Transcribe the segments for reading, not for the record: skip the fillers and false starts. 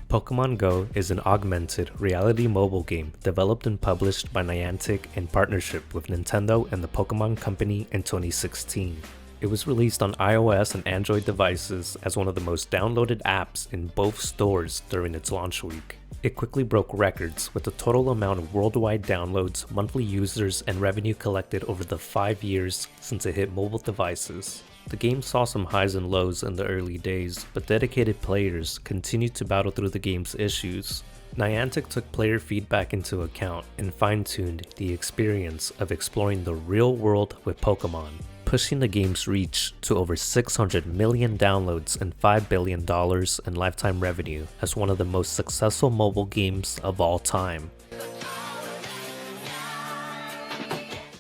Pokemon Go is an augmented reality mobile game developed and published by Niantic in partnership with Nintendo and the Pokemon Company in 2016. It was released on iOS and Android devices as one of the most downloaded apps in both stores during its launch week. It quickly broke records with the total amount of worldwide downloads, monthly users, and revenue collected over the 5 years since it hit mobile devices. The game saw some highs and lows in the early days, but dedicated players continued to battle through the game's issues. Niantic took player feedback into account and fine-tuned the experience of exploring the real world with Pokemon, pushing the game's reach to over 600 million downloads and $5 billion in lifetime revenue as one of the most successful mobile games of all time.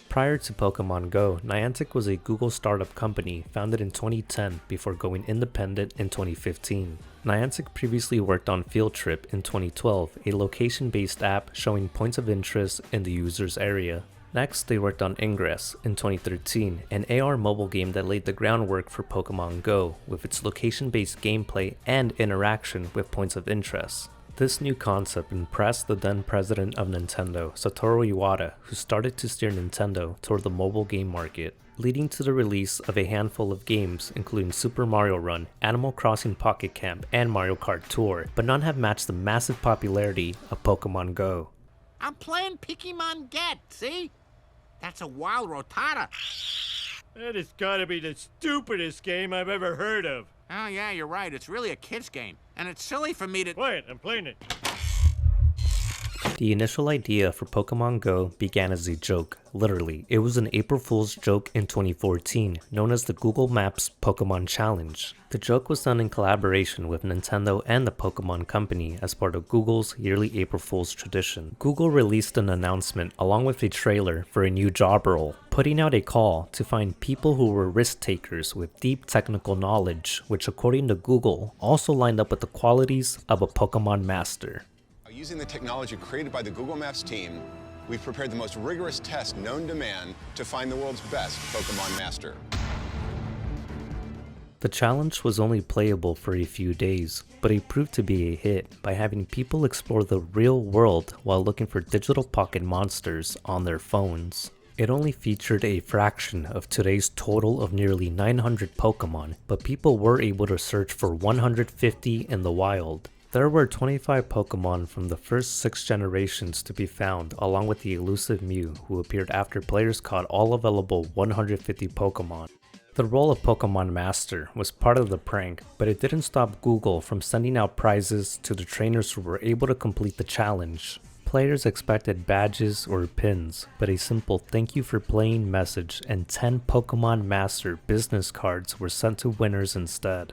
Prior to Pokemon Go, Niantic was a Google startup company founded in 2010 before going independent in 2015. Niantic previously worked on Field Trip in 2012, a location-based app showing points of interest in the user's area. Next, they worked on Ingress in 2013, an AR mobile game that laid the groundwork for Pokemon Go, with its location-based gameplay and interaction with points of interest. This new concept impressed the then president of Nintendo, Satoru Iwata, who started to steer Nintendo toward the mobile game market, leading to the release of a handful of games including Super Mario Run, Animal Crossing Pocket Camp, and Mario Kart Tour, but none have matched the massive popularity of Pokemon Go. I'm playing Pikimon Get, see? That's a wild Rotata. That has gotta be the stupidest game I've ever heard of. Oh yeah, you're right. It's really a kid's game. And it's silly for me to— Quiet, I'm playing it. The initial idea for Pokemon Go began as a joke. Literally, it was an April Fool's joke in 2014, known as the Google Maps Pokemon Challenge. The joke was done in collaboration with Nintendo and the Pokemon Company as part of Google's yearly April Fool's tradition. Google released an announcement along with a trailer for a new job role, putting out a call to find people who were risk takers with deep technical knowledge, which according to Google also lined up with the qualities of a Pokemon master. Using the technology created by the Google Maps team, we've prepared the most rigorous test known to man to find the world's best Pokemon master. The challenge was only playable for a few days, but it proved to be a hit by having people explore the real world while looking for digital pocket monsters on their phones. It only featured a fraction of today's total of nearly 900 Pokemon, but people were able to search for 150 in the wild. There were 25 Pokemon from the first 6 generations to be found, along with the elusive Mew, who appeared after players caught all available 150 Pokemon. The role of Pokemon Master was part of the prank, but it didn't stop Google from sending out prizes to the trainers who were able to complete the challenge. Players expected badges or pins, but a simple "thank you for playing" message and 10 Pokemon Master business cards were sent to winners instead.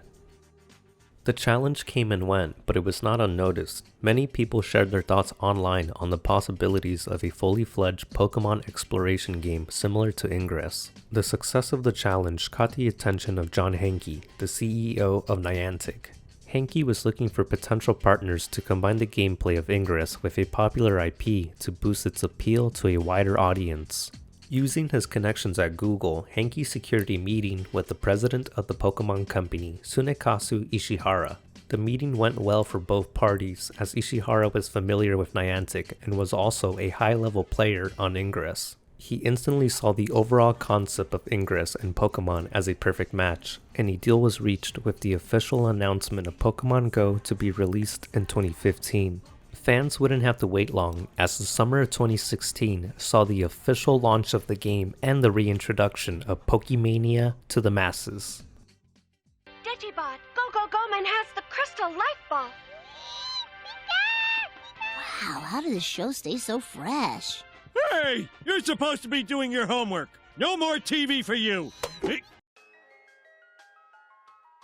The challenge came and went, but it was not unnoticed. Many people shared their thoughts online on the possibilities of a fully fledged Pokemon exploration game similar to Ingress. The success of the challenge caught the attention of John Hanke, the CEO of Niantic. Hanke was looking for potential partners to combine the gameplay of Ingress with a popular IP to boost its appeal to a wider audience. Using his connections at Google, Hanke secured a meeting with the president of the Pokemon Company, Tsunekazu Ishihara. The meeting went well for both parties, as Ishihara was familiar with Niantic and was also a high-level player on Ingress. He instantly saw the overall concept of Ingress and Pokemon as a perfect match, and a deal was reached with the official announcement of Pokemon Go to be released in 2015. Fans wouldn't have to wait long, as the summer of 2016 saw the official launch of the game and the reintroduction of Pokemania to the masses. Digibot, Go-Go-Goman has the Crystal Life Ball! Wow, how did this show stay so fresh? Hey! You're supposed to be doing your homework. No more TV for you.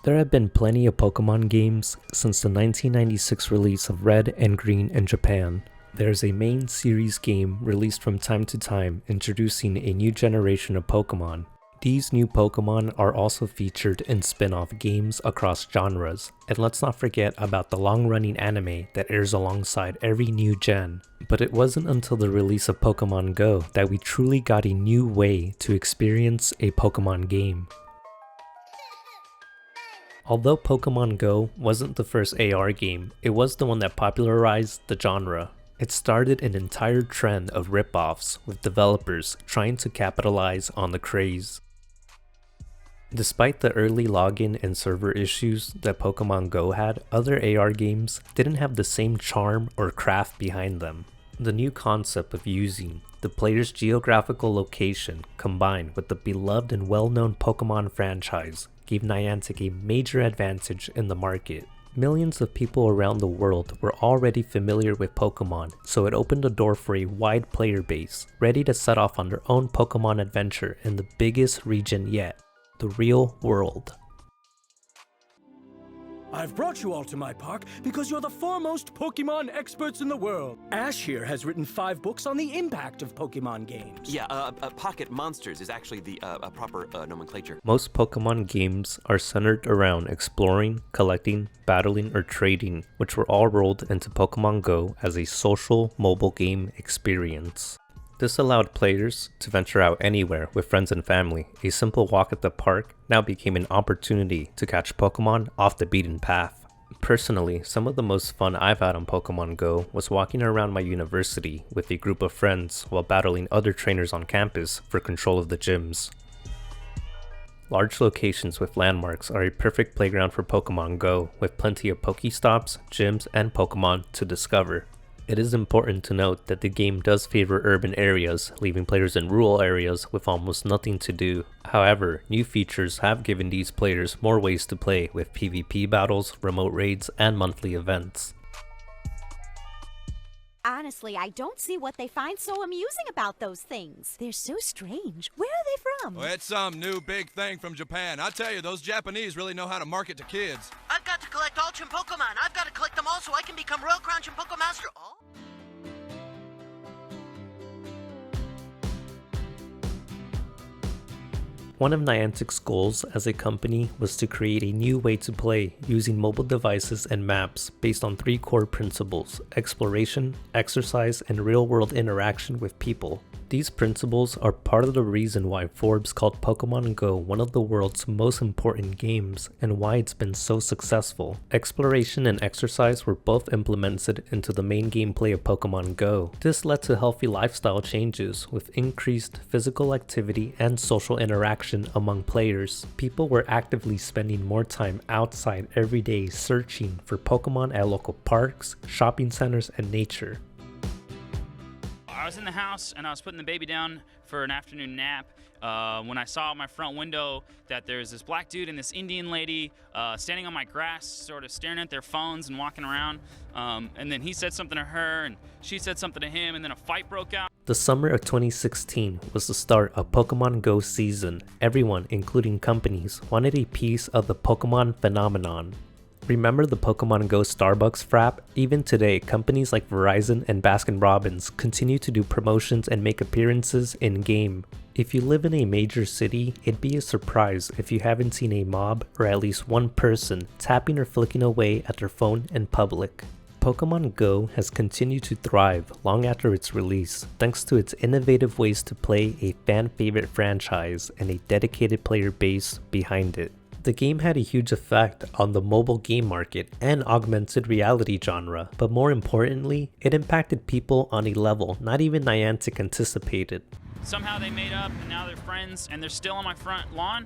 There have been plenty of Pokemon games since the 1996 release of Red and Green in Japan. There's a main series game released from time to time introducing a new generation of Pokemon. These new Pokemon are also featured in spin-off games across genres, and let's not forget about the long-running anime that airs alongside every new gen. But it wasn't until the release of Pokemon Go that we truly got a new way to experience a Pokemon game. Although Pokemon Go wasn't the first AR game, it was the one that popularized the genre. It started an entire trend of rip-offs, with developers trying to capitalize on the craze. Despite the early login and server issues that Pokemon Go had, other AR games didn't have the same charm or craft behind them. The new concept of using the player's geographical location combined with the beloved and well-known Pokemon franchise gave Niantic a major advantage in the market. Millions of people around the world were already familiar with Pokemon, so it opened the door for a wide player base, ready to set off on their own Pokemon adventure in the biggest region yet, the real world. I've brought you all to my park because you're the foremost Pokemon experts in the world. Ash here has written 5 books on the impact of Pokemon games. Yeah, Pocket Monsters is actually the proper nomenclature. Most Pokemon games are centered around exploring, collecting, battling, or trading, which were all rolled into Pokemon Go as a social mobile game experience. This allowed players to venture out anywhere with friends and family. A simple walk at the park now became an opportunity to catch Pokemon off the beaten path. Personally, some of the most fun I've had on Pokemon Go was walking around my university with a group of friends while battling other trainers on campus for control of the gyms. Large locations with landmarks are a perfect playground for Pokemon Go, with plenty of Pokestops, gyms, and Pokemon to discover. It is important to note that the game does favor urban areas, leaving players in rural areas with almost nothing to do. However, new features have given these players more ways to play with PvP battles, remote raids, and monthly events. Honestly, I don't see what they find so amusing about those things. They're so strange. Where are they from? Well, it's some new big thing from Japan. I tell you, those Japanese really know how to market to kids. I've got to collect all Chim Pokemon. I've got to collect them all so I can become Royal Crown Chim Pokemaster. Oh? One of Niantic's goals as a company was to create a new way to play using mobile devices and maps based on 3 core principles: exploration, exercise, and real-world interaction with people. These principles are part of the reason why Forbes called Pokemon Go one of the world's most important games and why it's been so successful. Exploration and exercise were both implemented into the main gameplay of Pokemon Go. This led to healthy lifestyle changes with increased physical activity and social interaction among players. People were actively spending more time outside every day searching for Pokemon at local parks, shopping centers, and nature. I was in the house and I was putting the baby down for an afternoon nap when I saw out my front window that there's this black dude and this Indian lady standing on my grass, sort of staring at their phones and walking around. And then he said something to her and she said something to him, and then a fight broke out. The summer of 2016 was the start of Pokemon Go season. Everyone, including companies, wanted a piece of the Pokemon phenomenon. Remember the Pokemon Go Starbucks frap? Even today, companies like Verizon and Baskin-Robbins continue to do promotions and make appearances in-game. If you live in a major city, it'd be a surprise if you haven't seen a mob or at least one person tapping or flicking away at their phone in public. Pokemon Go has continued to thrive long after its release, thanks to its innovative ways to play a fan-favorite franchise and a dedicated player base behind it. The game had a huge effect on the mobile game market and augmented reality genre, but more importantly, it impacted people on a level not even Niantic anticipated. Somehow they made up and now they're friends and they're still on my front lawn,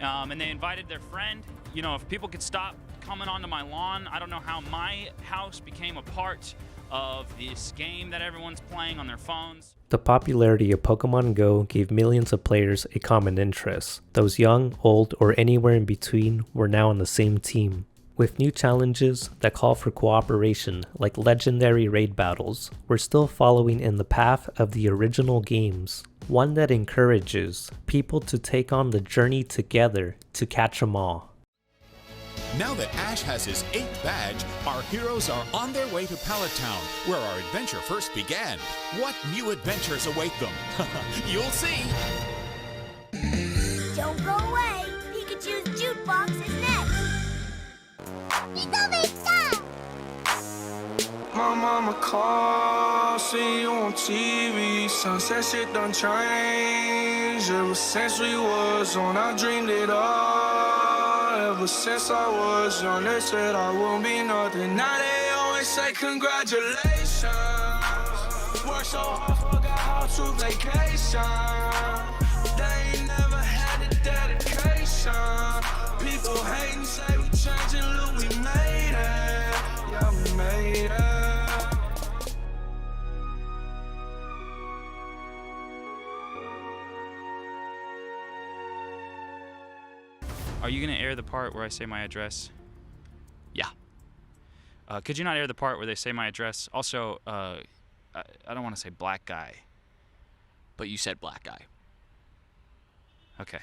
and they invited their friend. You know, if people could stop coming onto my lawn, I don't know how my house became a part of this game that everyone's playing on their phones. The popularity of Pokemon Go gave millions of players a common interest. Those young, old, or anywhere in between were now on the same team. With new challenges that call for cooperation, like legendary raid battles, we're still following in the path of the original games. One that encourages people to take on the journey together to catch them all. Now that Ash has his 8th badge, our heroes are on their way to Pallet Town, where our adventure first began. What new adventures await them? You'll see! Don't go away! Pikachu's jukebox is next! Pika! My mama called, see you on TV. Sunset shit done changed. Ever since we was on, I dreamed it all. Ever since I was young, they said I won't be nothing. Now they always say congratulations. Worked so hard, forgot how to vacation. They ain't never had the dedication. People hating, say we changing, look, we made it. Yeah, we made it. Are you gonna air the part where I say my address? Yeah. Could you not air the part where they say my address? Also, I don't want to say black guy. But you said black guy. Okay.